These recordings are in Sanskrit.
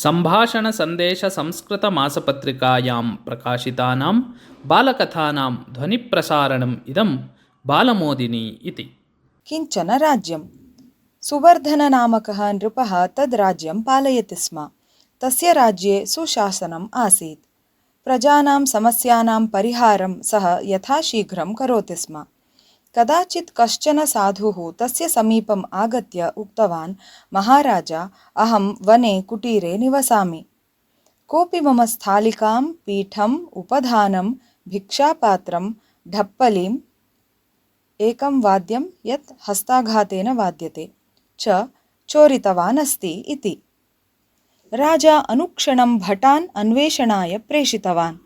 सम्भाषणसन्देशसंस्कृतमासपत्रिकायां प्रकाशितानां बालकथानां ध्वनिप्रसारणम् इदं बालमोदिनी इति। किञ्चन राज्यं सुवर्धननामकः नृपः तद् राज्यं पालयति स्म। तस्य राज्ये सुशासनम् आसीत्। प्रजानां समस्यानां परिहारं सः यथाशीघ्रं करोति स्म। कदाचित् कश्चन साधुः तस्य समीपम् आगत्य उक्तवान्, महाराजा, अहं वने कुटीरे निवसामि। कोऽपि मम स्थालिकां, पीठम्, उपधानं, भिक्षापात्रं, ढप्पलीम्, एकं वाद्यं यत् हस्ताघातेन वाद्यते च चोरितवान् अस्ति इति। राजा अनुक्षणं भटान् अन्वेषणाय प्रेषितवान्।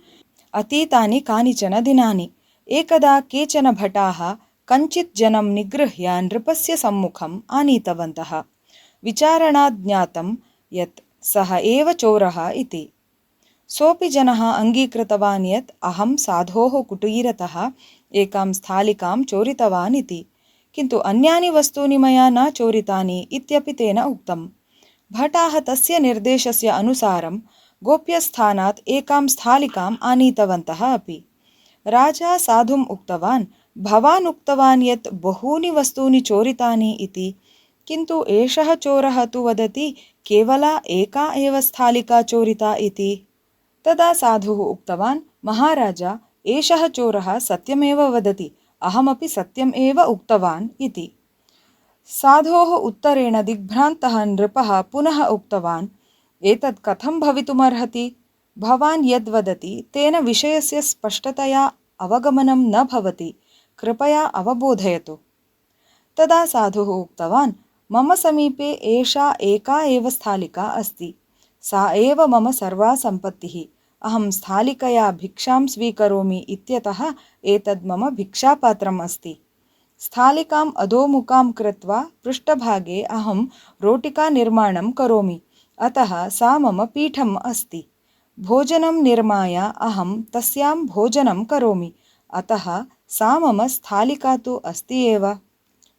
अतीतानि कानिचन दिनानि। एकदा केचन भटाः कञ्चित् जनं निगृह्य नृपस्य सम्मुखम् आनीतवन्तः। विचारणात् ज्ञातं यत् सः एव चोरः इति। सोऽपि जनः अङ्गीकृतवान् यत् अहं साधोः कुटीरतः एकां स्थालिकां चोरितवान् इति, किन्तु अन्यानि वस्तूनि मया न चोरितानि इत्यपि तेन उक्तम्। भटाः तस्य निर्देशस्य अनुसारं गोप्यस्थानात् एकां स्थालिकाम् आनीतवन्तः अपि। राजा साधुम् उक्तवान्, भवान् उक्तवान् यत् बहूनि वस्तूनि चोरितानि इति, किन्तु एषः चोरः तु वदति केवला एका एव स्थालिका चोरिता इति। तदा साधुः उक्तवान्, महाराजा, एषः चोरः सत्यमेव वदति, अहमपि सत्यम् एव उक्तवान् इति। साधोः उत्तरेण दिग्भ्रान्तः नृपः पुनः उक्तवान्, एतत् कथं भवितुमर्हति? भवान् यद्वदति तेन विषयस्य स्पष्टतया अवगमनं न भवति, कृपया अवबोधयतु। तदा साधुः उक्तवान्, मम समीपे एषा एका एव स्थालिका अस्ति। सा एव मम सर्वा सम्पत्तिः। अहं स्थालिकया भिक्षां स्वीकरोमि इत्यतः एतद् मम भिक्षापात्रम् अस्ति। स्थालिकाम् अधोमुखां कृत्वा पृष्ठभागे अहं रोटिकानिर्माणं करोमि, अतः सा मम पीठम् अस्ति। भोजनं निर्माय अहं तस्यां भोजनं करोमि, अतः सा मम स्थालिका तु अस्ति एव।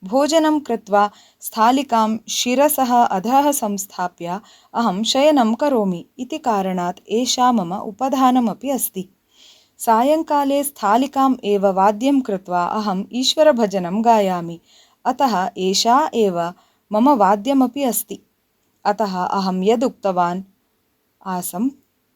भोजनं कृत्वा स्थालिकां शिरसः अधः संस्थाप्य अहं शयनं करोमि इति कारणात् एषा मम उपधानमपि अस्ति। सायङ्काले स्थालिकाम् एव वाद्यं कृत्वा अहम् ईश्वरभजनं गायामि, अतः एषा एव मम वाद्यमपि अस्ति। अतः अहं यदुक्तवान् आसं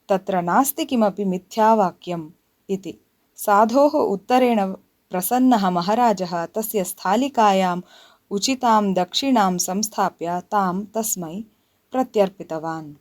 तत्र नास्ति किमपि मिथ्यावाक्यम् इति। साधोः उत्तरेण प्रसन्नः महाराजः तस्य स्थालिकायाम् उचितां दक्षिणां संस्थाप्य तां तस्मै प्रत्यर्पितवान्।